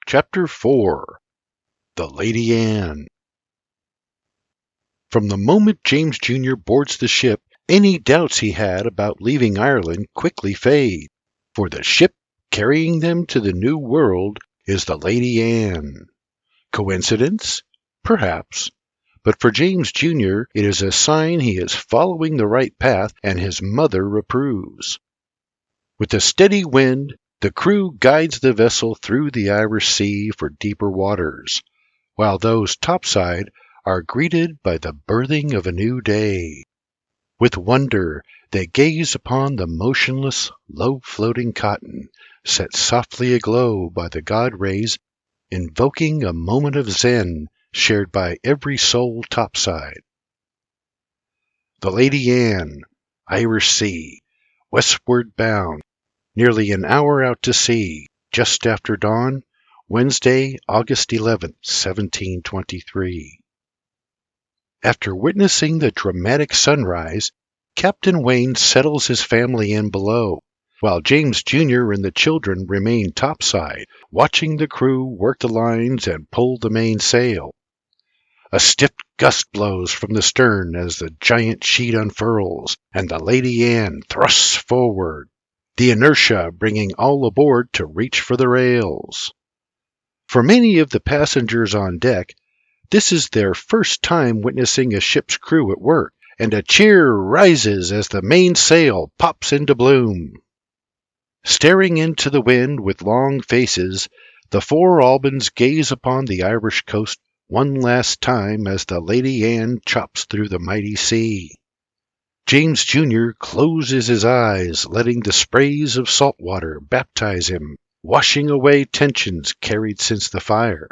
Chapter 4 The Lady Anne. From the moment James Jr. boards the ship, any doubts he had about leaving Ireland quickly fade, for the ship carrying them to the New World is the Lady Anne. Coincidence? Perhaps. But for James Jr., it is a sign he is following the right path and his mother approves. With a steady wind, the crew guides the vessel through the Irish Sea for deeper waters, while those topside are greeted by the birthing of a new day. With wonder, they gaze upon the motionless, low-floating cotton, set softly aglow by the god rays, invoking a moment of zen shared by every soul topside. The Lady Anne, Irish Sea, westward bound, nearly an hour out to sea, just after dawn, Wednesday, August 11th, 1723. After witnessing the dramatic sunrise, Captain Wayne settles his family in below, while James Jr. and the children remain topside, watching the crew work the lines and pull the mainsail. A stiff gust blows from the stern as the giant sheet unfurls, and the Lady Anne thrusts forward, the inertia bringing all aboard to reach for the rails. For many of the passengers on deck, this is their first time witnessing a ship's crew at work, and a cheer rises as the mainsail pops into bloom. Staring into the wind with long faces, the four Albans gaze upon the Irish coast one last time as the Lady Anne chops through the mighty sea. James Jr. closes his eyes, letting the sprays of salt water baptize him, washing away tensions carried since the fire.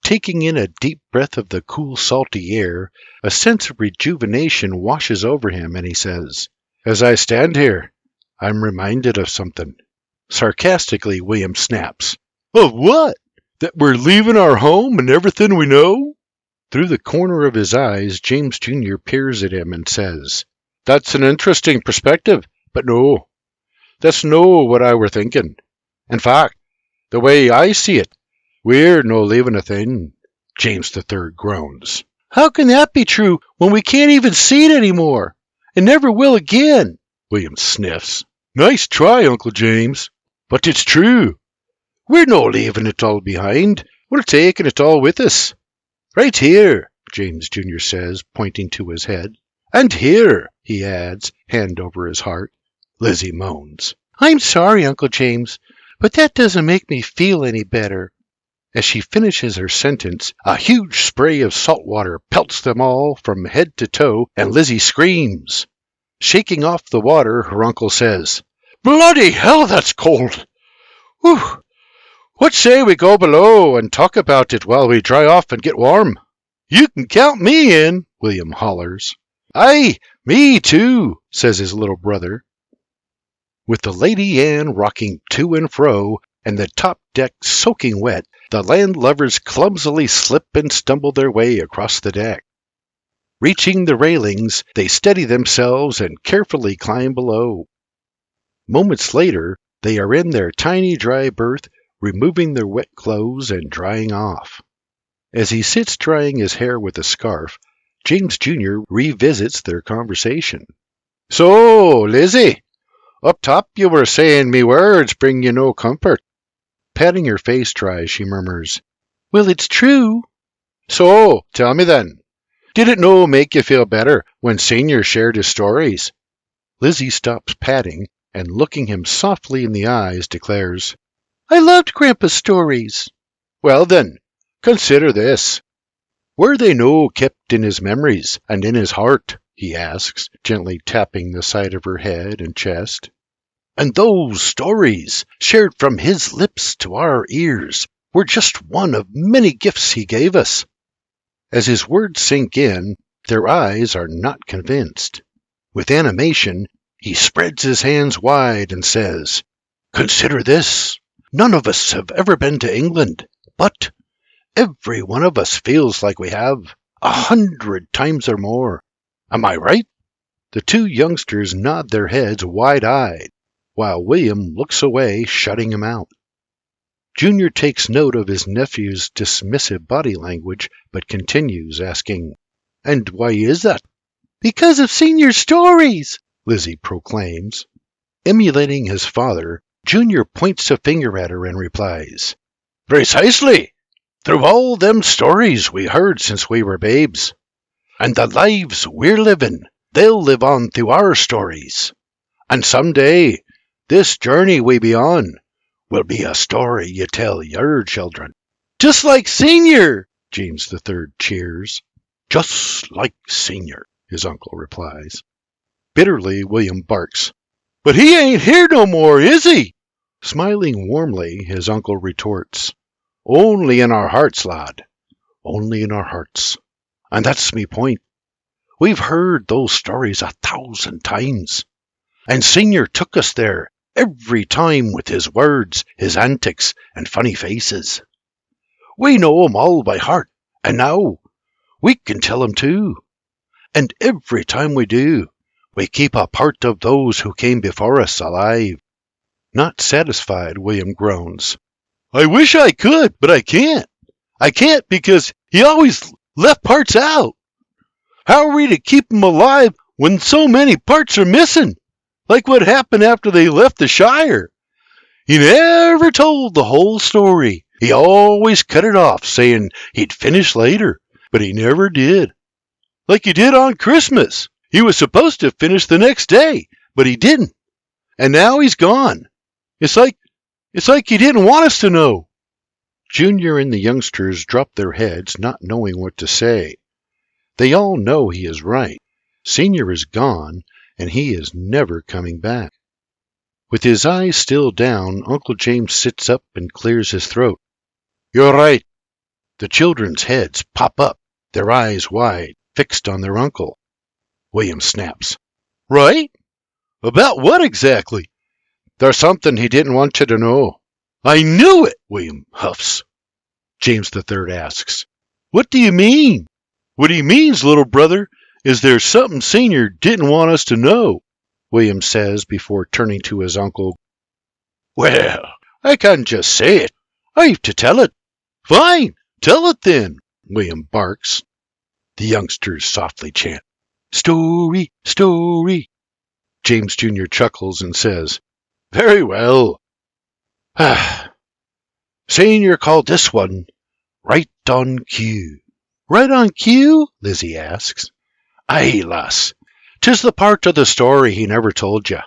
Taking in a deep breath of the cool, salty air, a sense of rejuvenation washes over him, and he says, "As I stand here, I'm reminded of something." Sarcastically, William snaps, "Of what? That we're leaving our home and everything we know?" Through the corner of his eyes, James Jr. peers at him and says, "That's an interesting perspective, but no, that's no what I were thinking. In fact, the way I see it, we're no leaving a thing." James III groans. "How can that be true when we can't even see it anymore, and never will again?" William sniffs. "Nice try, Uncle James, but it's true. We're no leaving it all behind. We're taking it all with us. Right here," James Jr. says, pointing to his head. "And here," he adds, hand over his heart. Lizzie moans. "I'm sorry, Uncle James, but that doesn't make me feel any better." As she finishes her sentence, a huge spray of salt water pelts them all from head to toe, and Lizzie screams. Shaking off the water, her uncle says, "Bloody hell, that's cold! Whew! What say we go below and talk about it while we dry off and get warm?" "You can count me in," William hollers. "Aye, me too," says his little brother. With the Lady Anne rocking to and fro, and the top deck soaking wet, the landlubbers clumsily slip and stumble their way across the deck. Reaching the railings, they steady themselves and carefully climb below. Moments later, they are in their tiny dry berth, removing their wet clothes and drying off. As he sits drying his hair with a scarf, James Jr. revisits their conversation. "So, Lizzie, up top you were saying me words bring you no comfort." Patting her face dry, she murmurs, "Well, it's true." "So, tell me then, did it no make you feel better when Senior shared his stories?" Lizzie stops patting, and looking him softly in the eyes, declares, "I loved Grandpa's stories." "Well then, consider this. Were they no kept in his memories and in his heart?" he asks, gently tapping the side of her head and chest. "And those stories, shared from his lips to our ears, were just one of many gifts he gave us." As his words sink in, their eyes are not convinced. With animation, he spreads his hands wide and says, "Consider this. None of us have ever been to England, but every one of us feels like we have, 100 times or more. Am I right?" The two youngsters nod their heads wide-eyed, while William looks away, shutting him out. Junior takes note of his nephew's dismissive body language, but continues, asking, "And why is that?" "Because of Senior's stories," Lizzie proclaims. Emulating his father, Junior points a finger at her and replies, "Precisely! Through all them stories we heard since we were babes. And the lives we're living, they'll live on through our stories. And someday, this journey we be on will be a story you tell your children." "Just like Senior!" James the Third cheers. "Just like Senior," his uncle replies. Bitterly, William barks, "But he ain't here no more, is he?" Smiling warmly, his uncle retorts, "Only in our hearts, lad. Only in our hearts. And that's me point. We've heard those stories 1,000 times. And Senior took us there every time with his words, his antics, and funny faces. We know 'em all by heart, and now we can tell 'em too. And every time we do, we keep a part of those who came before us alive." Not satisfied, William groans, "I wish I could, but I can't. I can't because he always left parts out. How are we to keep 'em alive when so many parts are missing? Like what happened after they left the Shire. He never told the whole story. He always cut it off, saying he'd finish later, but he never did. Like he did on Christmas. He was supposed to finish the next day, but he didn't. And now he's gone. It's like he didn't want us to know." Junior and the youngsters drop their heads, not knowing what to say. They all know he is right. Senior is gone, and he is never coming back. With his eyes still down, Uncle James sits up and clears his throat. "You're right." The children's heads pop up, their eyes wide, fixed on their uncle. William snaps, "Right? About what exactly?" "There's something he didn't want you to know." "I knew it," William huffs. James the Third asks, "What do you mean?" "What he means, little brother, is there's something Senior didn't want us to know," William says before turning to his uncle. "Well, I can't just say it. I've to tell it." "Fine, tell it then," William barks. The youngsters softly chant, "Story, story." James Jr. chuckles and says, "Very well. Senior called this one Right on Cue." "Right on cue?" Lizzie asks. "Aye, lass. 'Tis the part of the story he never told you.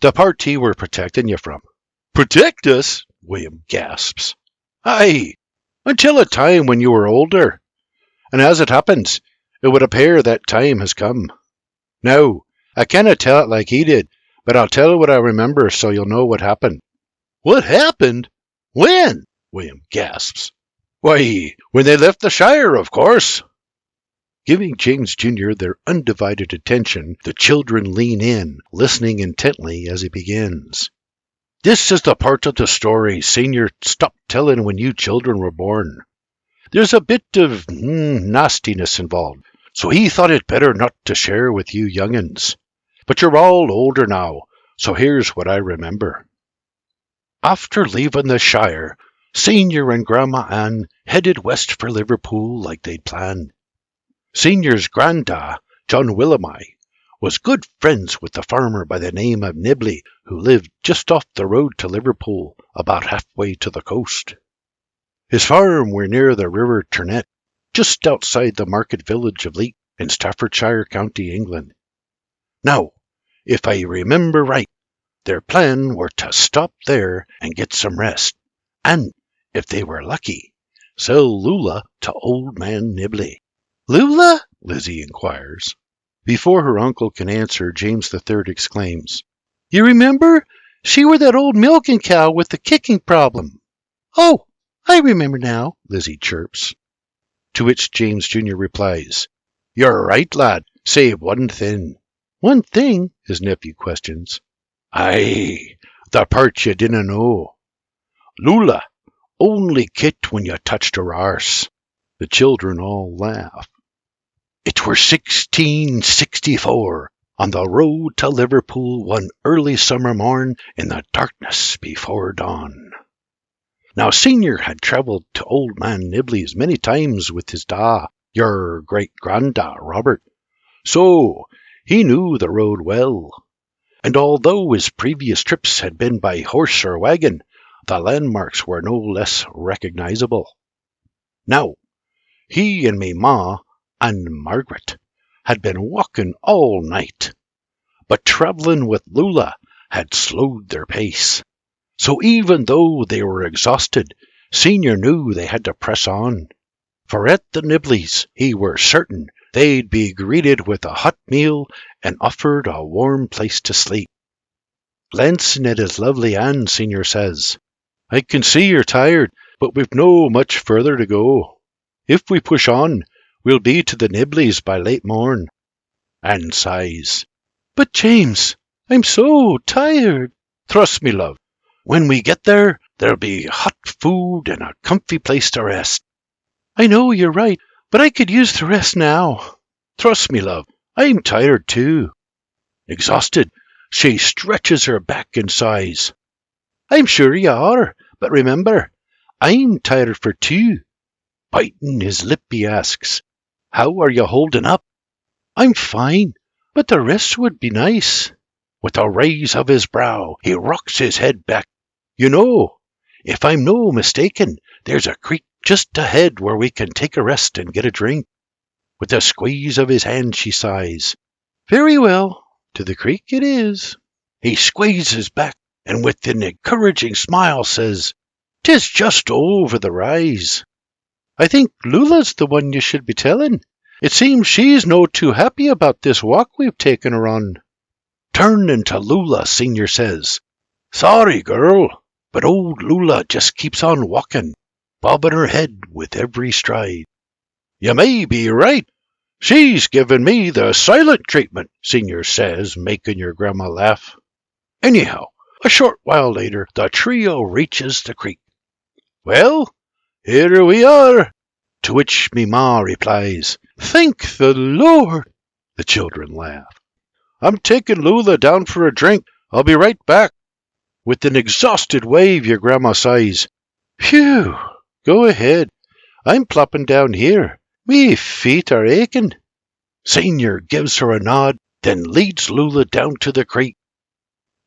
The part he were protecting you from." "Protect us?" William gasps. "Aye, until a time when you were older. And as it happens, it would appear that time has come. Now, I cannot tell it like he did, but I'll tell what I remember so you'll know what happened." "What happened? When?" William gasps. "Why, when they left the Shire, of course." Giving James Jr. their undivided attention, the children lean in, listening intently as he begins. "This is the part of the story Senior stopped telling when you children were born. There's a bit of nastiness involved, so he thought it better not to share with you young'uns. But you're all older now, so here's what I remember. After leaving the Shire, Senior and Grandma Ann headed west for Liverpool like they'd planned. Senior's granda, John Willamie, was good friends with the farmer by the name of Nibley, who lived just off the road to Liverpool, about halfway to the coast. His farm were near the River Turnet, just outside the market village of Leek in Staffordshire County, England. Now, if I remember right, their plan were to stop there and get some rest, and, if they were lucky, sell Lula to old man Nibley." "Lula?" Lizzie inquires. Before her uncle can answer, James the Third exclaims, "You remember? She were that old milking cow with the kicking problem." "Oh, I remember now," Lizzie chirps. To which James Jr. replies, "You're right, lad, save one thing." "One thing?" his nephew questions. "Aye, the part you didn't know. Lula only kicked when you touched her arse." The children all laugh. "It were 1664, on the road to Liverpool one early summer morn in the darkness before dawn. Now Senior had travelled to Old Man Nibley's many times with his da, your great-granda, Robert, so he knew the road well. And although his previous trips had been by horse or wagon, the landmarks were no less recognizable. Now, he and me ma and Margaret had been walking all night, but travelling with Lula had slowed their pace. So even though they were exhausted, Senior knew they had to press on. For at the Nibleys he were certain they'd be greeted with a hot meal and offered a warm place to sleep. Glancing at his lovely Anne, Senior says, "I can see you're tired, but we've no much further to go. If we push on, we'll be to the Nibleys by late morn." Anne sighs, "But James, I'm so tired." "Trust me, love. When we get there, there'll be hot food and a comfy place to rest." "I know you're right, but I could use the rest now." "Trust me, love. I'm tired too." Exhausted, she stretches her back and sighs. "I'm sure you are, but remember, I'm tired for two." Biting his lip, he asks, "How are you holding up?" "I'm fine, but the rest would be nice." With a raise of his brow, he rocks his head back. "You know, if I'm no mistaken, there's a creek just ahead where we can take a rest and get a drink." With a squeeze of his hand, she sighs. "Very well, to the creek it is." He squeezes back and with an encouraging smile says, "'Tis just over the rise." "I think Lula's the one you should be telling. It seems she's no too happy about this walk we've taken her on." Turning to Lula, Senior says, "Sorry, girl, but old Lula just keeps on walking, bobbing her head with every stride." "You may be right. She's given me the silent treatment," Senior says, making your grandma laugh. Anyhow, a short while later, the trio reaches the creek. "Well, here we are," to which me ma replies, "Thank the Lord." The children laugh. "I'm taking Lula down for a drink. I'll be right back." With an exhausted wave, your grandma sighs, "Phew, go ahead. I'm plopping down here. Me feet are aching." Senior gives her a nod, then leads Lula down to the creek.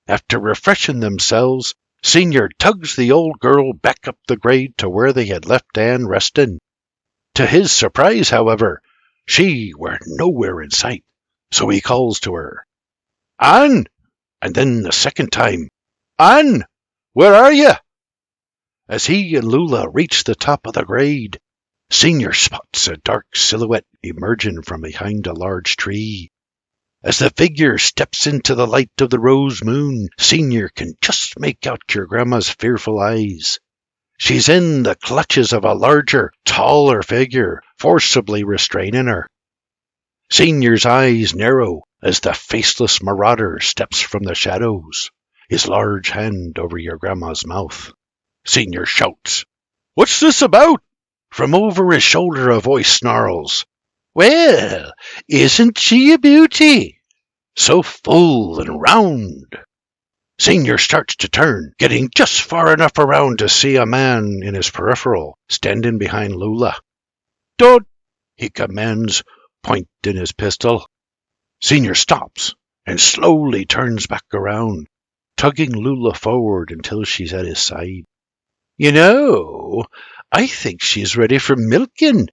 After refreshing themselves, Senior tugs the old girl back up the grade to where they had left Anne resting. To his surprise, however, she were nowhere in sight, so he calls to her, "Anne!" and then the second time, "Anne, where are you?" As he and Lula reach the top of the grade, Senior spots a dark silhouette emerging from behind a large tree. As the figure steps into the light of the rose moon, Senior can just make out your grandma's fearful eyes. She's in the clutches of a larger, taller figure, forcibly restraining her. Senior's eyes narrow as the faceless marauder steps from the shadows, his large hand over your grandma's mouth. Senior shouts, "What's this about?" From over his shoulder a voice snarls, "Well, isn't she a beauty? So full and round." Senior starts to turn, getting just far enough around to see a man in his peripheral, standing behind Lula. "Don't!" he commands, pointing his pistol. Senior stops and slowly turns back around, tugging Lula forward until she's at his side. "You know, I think she's ready for milking.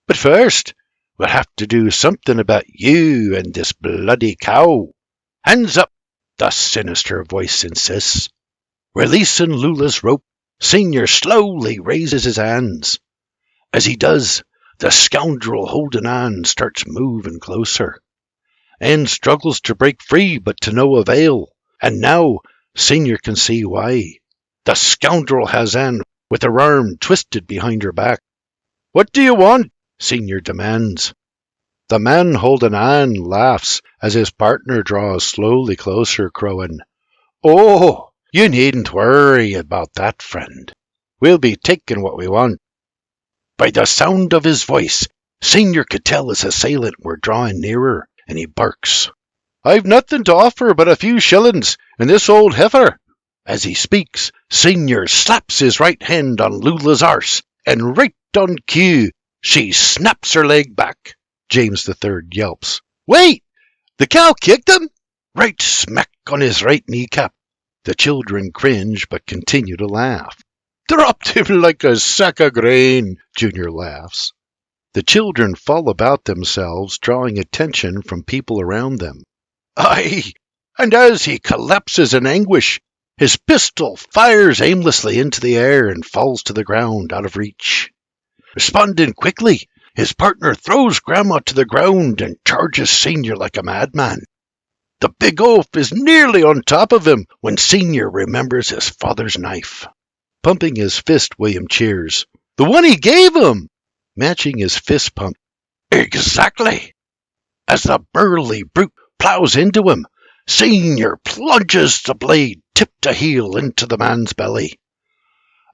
But first, we'll have to do something about you and this bloody cow. Hands up!" the sinister voice insists. Releasing Lula's rope, Senior slowly raises his hands. As he does, the scoundrel holding on starts moving closer. Anne struggles to break free, but to no avail, and now Senior can see why. The scoundrel has Anne with her arm twisted behind her back. "What do you want?" Senior demands. The man holding Anne laughs as his partner draws slowly closer, crowing, "Oh, you needn't worry about that, friend. We'll be taking what we want." By the sound of his voice, Senior could tell his assailant were drawing nearer, and he barks, "I've nothing to offer but a few shillings and this old heifer." As he speaks, Senior slaps his right hand on Lula's arse, and right on cue, she snaps her leg back. James III yelps, "Wait! The cow kicked him?" Right smack on his right kneecap. The children cringe but continue to laugh. "Dropped him like a sack of grain," Junior laughs. The children fall about themselves, drawing attention from people around them. Aye, and as he collapses in anguish, his pistol fires aimlessly into the air and falls to the ground out of reach. Responding quickly, his partner throws Grandma to the ground and charges Senior like a madman. The big oaf is nearly on top of him when Senior remembers his father's knife. Pumping his fist, William cheers. "The one he gave him!" Matching his fist pump. "Exactly!" As the burly brute plows into him, Senior plunges the blade tip to heel into the man's belly.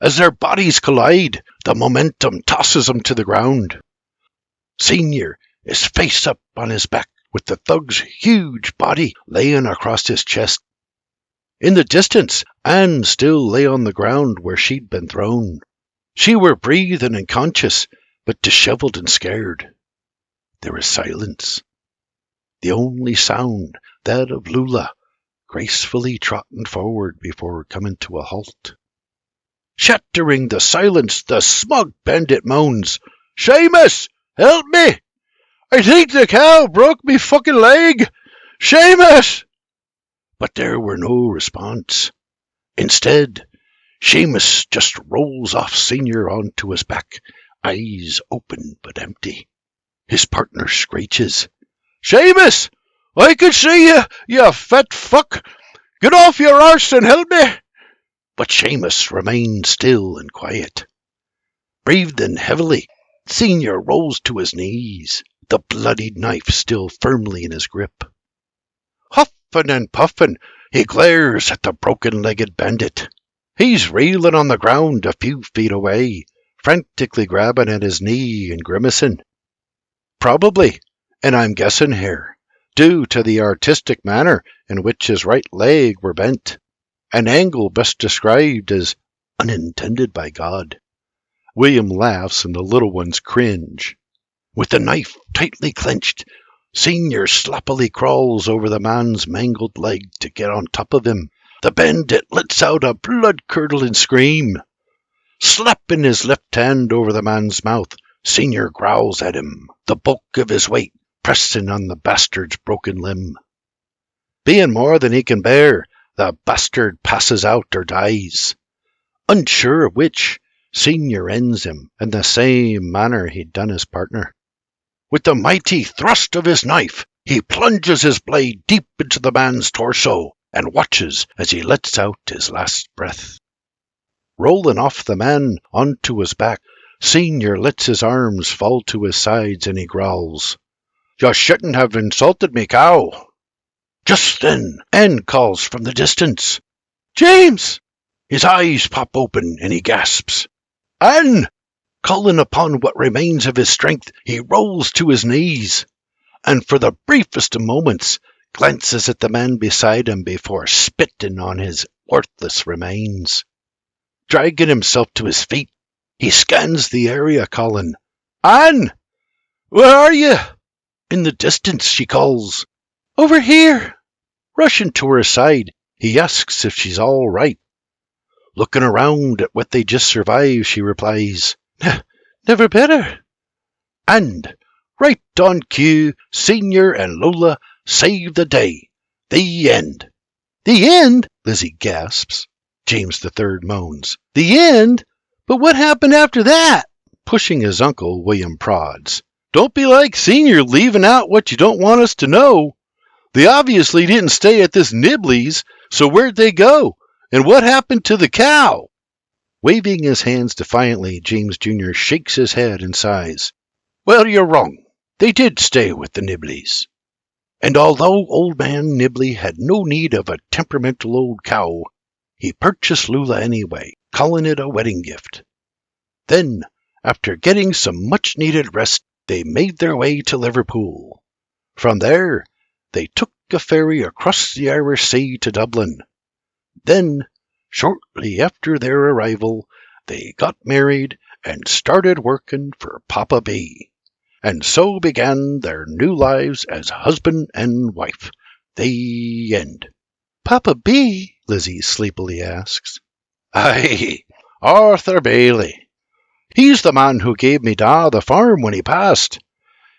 As their bodies collide, the momentum tosses him to the ground. Senior is face up on his back, with the thug's huge body laying across his chest. In the distance, Anne still lay on the ground where she'd been thrown. She were breathing and conscious, but dishevelled and scared. There was silence. The only sound, that of Lula, gracefully trotting forward before coming to a halt. Shattering the silence, the smug bandit moans, "Seamus, help me! I think the cow broke me fucking leg! Seamus!" But there were no response. Instead, Seamus just rolls off Senior onto his back, eyes open but empty. His partner screeches, "Seamus! I can see you, you fat fuck! Get off your arse and help me!" But Seamus remained still and quiet. Breathing heavily, Senior rolls to his knees, the bloodied knife still firmly in his grip. Huffing and puffing, he glares at the broken-legged bandit. He's reeling on the ground a few feet away, frantically grabbing at his knee and grimacing. Probably, and I'm guessing here, due to the artistic manner in which his right leg were bent, an angle best described as unintended by God. William laughs and the little ones cringe. With the knife tightly clenched, Senior sloppily crawls over the man's mangled leg to get on top of him. The bandit lets out a blood-curdling scream. Slapping his left hand over the man's mouth, Senior growls at him, the bulk of his weight pressing on the bastard's broken limb. Being more than he can bear, the bastard passes out or dies. Unsure of which, Senior ends him in the same manner he'd done his partner. With the mighty thrust of his knife, he plunges his blade deep into the man's torso and watches as he lets out his last breath. Rolling off the man onto his back, Senior lets his arms fall to his sides and he growls, "You shouldn't have insulted me, cow." Just then, Anne calls from the distance, "James!" His eyes pop open and he gasps, "Anne!" Calling upon what remains of his strength, he rolls to his knees, and for the briefest of moments glances at the man beside him before spitting on his worthless remains. Dragging himself to his feet, he scans the area, calling, "Anne! Where are you?" In the distance, she calls, "Over here." Rushing to her side, he asks if she's all right. Looking around at what they just survived, she replies, "Never better." And, right on cue, Senior and Lola save the day. The end. "The end?" Lizzie gasps. James III moans, "The end? But what happened after that?" Pushing his uncle, William prods, "Don't be like Senior leaving out what you don't want us to know. They obviously didn't stay at this Nibley's, so where'd they go? And what happened to the cow?" Waving his hands defiantly, James Jr. shakes his head and sighs. "Well, you're wrong. They did stay with the Nibleys." And although old man Nibley had no need of a temperamental old cow, he purchased Lula anyway, calling it a wedding gift. Then, after getting some much-needed rest, they made their way to Liverpool. From there, they took a ferry across the Irish Sea to Dublin. Then, Shortly after their arrival, they got married and started working for Papa B, and so began their new lives as husband and wife. The end. Papa B? Lizzie sleepily asks. Aye, Arthur Bailey. He's the man who gave me da the farm when he passed.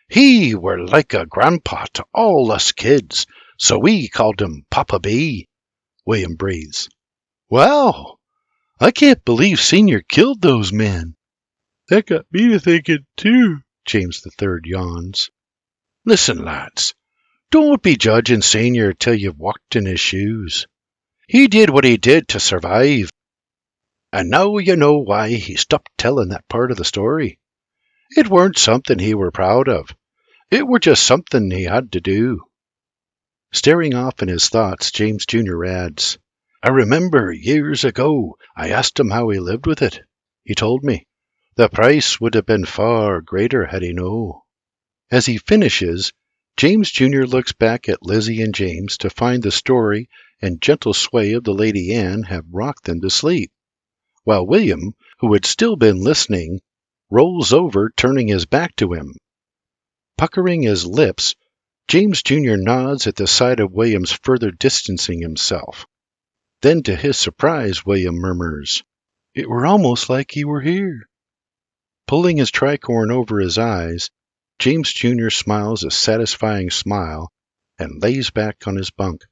He were like a grandpa to all us kids, so we called him Papa B. William breathes. Wow! I can't believe Senior killed those men. That got me to thinking, too. James III yawns. Listen, lads, don't be judging Senior till you've walked in his shoes. He did what he did to survive, and now you know why he stopped telling that part of the story. It weren't something he were proud of. It were just something he had to do. Staring off in his thoughts, James Jr. adds, I remember years ago I asked him how he lived with it. He told me. The price would have been far greater had he known. As he finishes, James Jr. looks back at Lizzie and James to find the story and gentle sway of the Lady Anne have rocked them to sleep, while William, who had still been listening, rolls over, turning his back to him. Puckering his lips, James Jr. nods at the sight of William's further distancing himself. Then, to his surprise, William murmurs, It were almost like he were here. Pulling his tricorn over his eyes, James Jr. smiles a satisfying smile and lays back on his bunk.